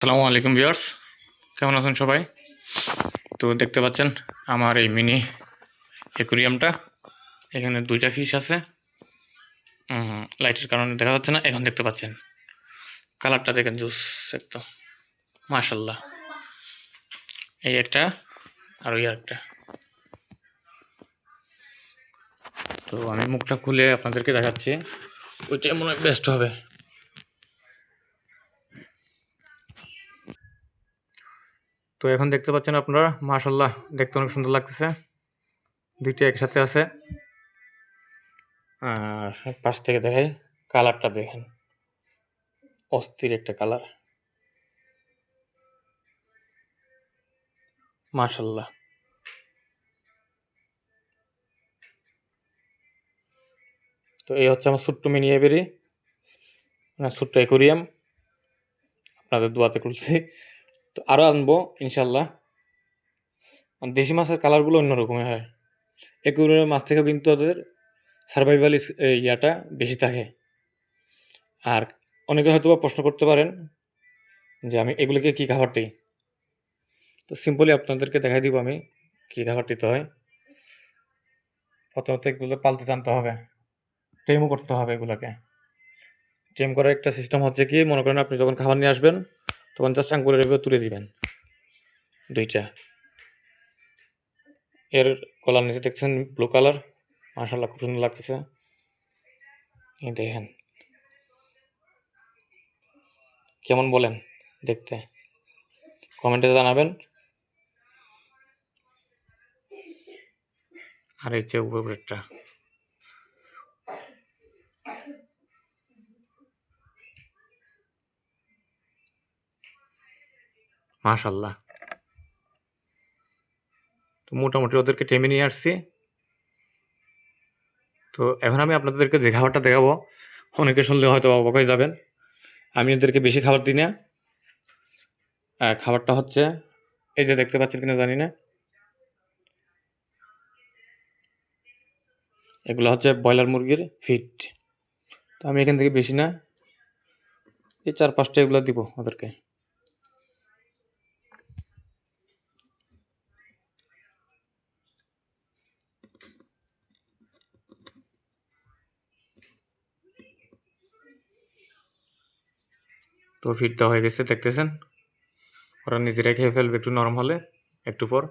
আসসালামু আলাইকুম ভিউয়ার্স, কেমন আছেন সবাই? তো দেখতে পাচ্ছেন আমার এই মিনি অ্যাকুরিয়ামটা। এখানে দুইটা ফিশ আছে। লাইটের কারণে দেখা যাচ্ছে না, এখন দেখতে পাচ্ছেন। কালারটা দেখেন, জুস একদম মাশাল্লাহ। এই একটা আর ওই একটা। তো আমি মুখটা খুলে আপনাদেরকে দেখাচ্ছি, ওইটাই মনে হয় বেস্ট হবে। তো এখন দেখতে পাচ্ছেন আপনারা, মাশাল্লাহ, দেখতে অনেক সুন্দর লাগতেছে। দুইটা একসাথে আছে। আর পাশ থেকে দেখাই, কালারটা দেখেন, অস্থির একটা কালার, মাশাল্লাহ। তো এই হচ্ছে আমার ছোট্ট মিনি এবেরি, ছোট্ট অ্যাকুরিয়াম, আপনাদের দোয়াতে খুলছি। তো আরও আনবো ইনশাল্লাহ। দেশি মাছের কালারগুলো অন্যরকমই হয়। অ্যাকুরিয়াম মাছ থেকে কিন্তু ওদের সার্ভাইভাল ইয়াটা বেশি থাকে। আর অনেকে হয়তো বা প্রশ্ন করতে পারেন যে আমি এগুলোকে কী খাবার দিই। তো সিম্পলি আপনাদেরকে দেখাই দিব আমি কী খাবার দিতে হয়। প্রথমত এগুলো পালতে জানতে হবে, ট্রেমও করতে হবে এগুলোকে। ট্রেম করার একটা সিস্টেম হচ্ছে কি, মনে করেন আপনি যখন খাবার নিয়ে আসবেন তখন জাস্ট আঙ্গুলের এভাবে তুলে দিবেন দুইটা। এর গলার নিচে দেখছেন ব্লু কালার, মাশাআল্লাহ খুব সুন্দর লাগতেছে। এই দেখেন কেমন বলেন দেখতে, কমেন্টে জানাবেন। আর এই যে উপরেরটা, মাশাআল্লাহ। তো মোটামুটি ওদেরকে টেমে নিয়ে আসছি। তো এখন আমি আপনাদেরকে যে খাবারটা দেখাবো, অনেকে শুনলে হয়তো অবাক হয়ে যাবেন। আমি এদেরকে বেশি খাবার দিই না। খাবারটা হচ্ছে এই যে দেখতে পাচ্ছেন কিনা জানি না, এগুলো হচ্ছে ব্রয়লার মুরগির ফিড। তো আমি এখান থেকে বেশি না, এই 4-5টা এগুলো দিব ওদেরকে। তো ফিড দেওয়া হয়ে গেছে, দেখতেছেন। ওরা নিজেরাই খেয়ে ফেলবে একটু নরম হলে, একটু পর।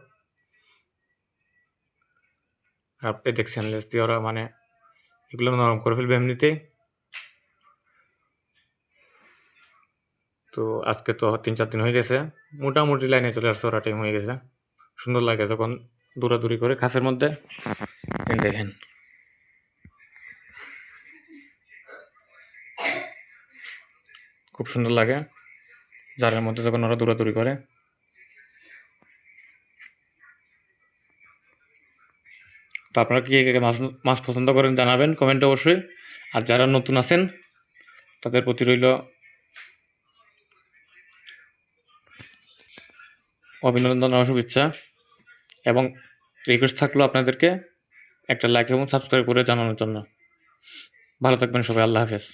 আপনি দেখছেন লেজ দিয়ে ওরা মানে এগুলো নরম করে ফেলবে এমনিতেই। তো আজকে তো 3-4 দিন হয়ে গেছে, মোটামুটি লাইনে চলে আসছে, ওরা টাইম হয়ে গেছে। সুন্দর লাগে যখন দৌড়াদৌড়ি করে খাঁচের মধ্যে। দেখেন খুব সুন্দর লাগে জারের মধ্যে যখন ওরা দৌড়াদৌড়ি করে। তো আপনারা কি মাছ মাছ পছন্দ করেন জানাবেন কমেন্টে অবশ্যই। আর যারা নতুন আছেন তাদের প্রতি রইল অভিনন্দন ও শুভেচ্ছা, এবং রিকোয়েস্ট থাকলো আপনাদেরকে একটা লাইক এবং সাবস্ক্রাইব করে জানানোর জন্য। ভালো থাকবেন সবাই, আল্লাহ হাফেজ।